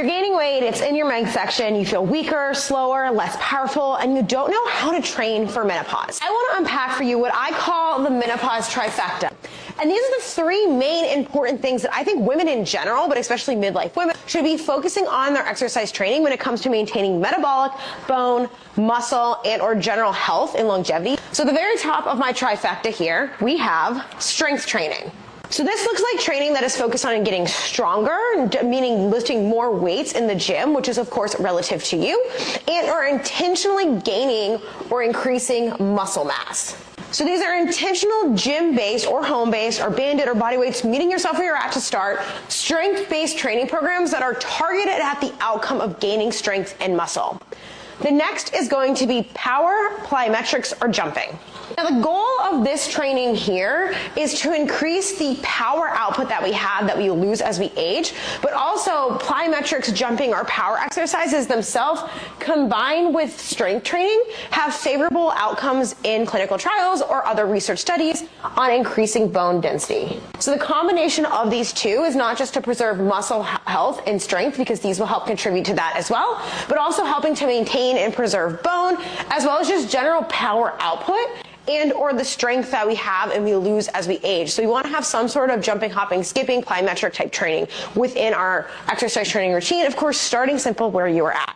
You're gaining weight, it's in your midsection, you feel weaker, slower, less powerful, and you don't know how to train for menopause. I want to unpack for you what I call the menopause trifecta. And these are the three main important things that I think women in general, but especially midlife women, should be focusing on their exercise training when it comes to maintaining metabolic, bone, muscle, and or general health and longevity. So the very top of my trifecta here, we have strength training. So this looks like training that is focused on getting stronger, meaning lifting more weights in the gym, which is of course relative to you, and or intentionally gaining or increasing muscle mass. So these are intentional gym-based or home-based or banded or body weights, meeting yourself where you're at to start, strength-based training programs that are targeted at the outcome of gaining strength and muscle. The next is going to be power, plyometrics, or jumping. Now the goal of this training here is to increase the power output that we have that we lose as we age, but also plyometrics, jumping, or power exercises themselves combined with strength training have favorable outcomes in clinical trials or other research studies on increasing bone density. So the combination of these two is not just to preserve muscle health and strength, because these will help contribute to that as well, but also helping to maintain and preserve bone, as well as just general power output and or the strength that we have and we lose as we age. So we want to have some sort of jumping, hopping, skipping, plyometric type training within our exercise training routine. Of course, starting simple where you are at.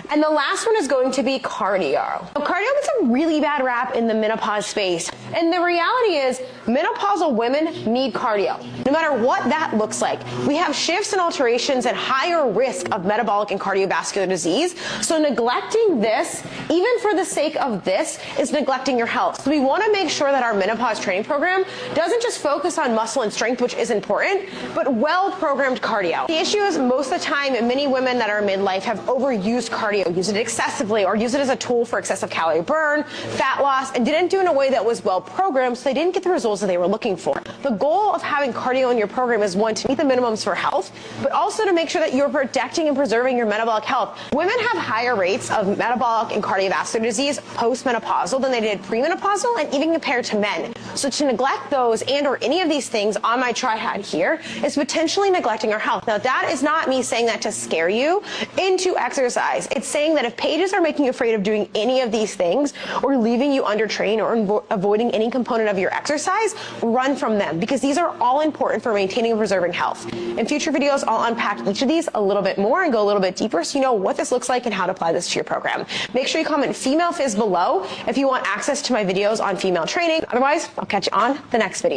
And the last one is going to be cardio. Now, cardio gets a really bad rap in the menopause space. And the reality is menopausal women need cardio, no matter what that looks like. We have shifts and alterations and higher risk of metabolic and cardiovascular disease. So neglecting this, even for the sake of this, is neglecting your health. So we want to make sure that our menopause training program doesn't just focus on muscle and strength, which is important, but well-programmed cardio. The issue is most of the time, many women that are midlife have overused cardio, use it excessively, or use it as a tool for excessive calorie burn, fat loss, and didn't do it in a way that was well programmed, so they didn't get the results that they were looking for. The goal of having cardio in your program is, one, to meet the minimums for health, but also to make sure that you're protecting and preserving your metabolic health. Women have higher rates of metabolic and cardiovascular disease post-menopausal than they did premenopausal, and even compared to men. So to neglect those and or any of these things on my triad here is potentially neglecting our health. Now that is not me saying that to scare you into exercise. It's saying that if pages are making you afraid of doing any of these things or leaving you undertrained or avoiding any component of your exercise, run from them, because these are all important for maintaining and preserving health. In future videos, I'll unpack each of these a little bit more and go a little bit deeper so you know what this looks like and how to apply this to your program. Make sure you comment female phys below if you want access to my videos on female training. Otherwise, I'll catch you on the next video.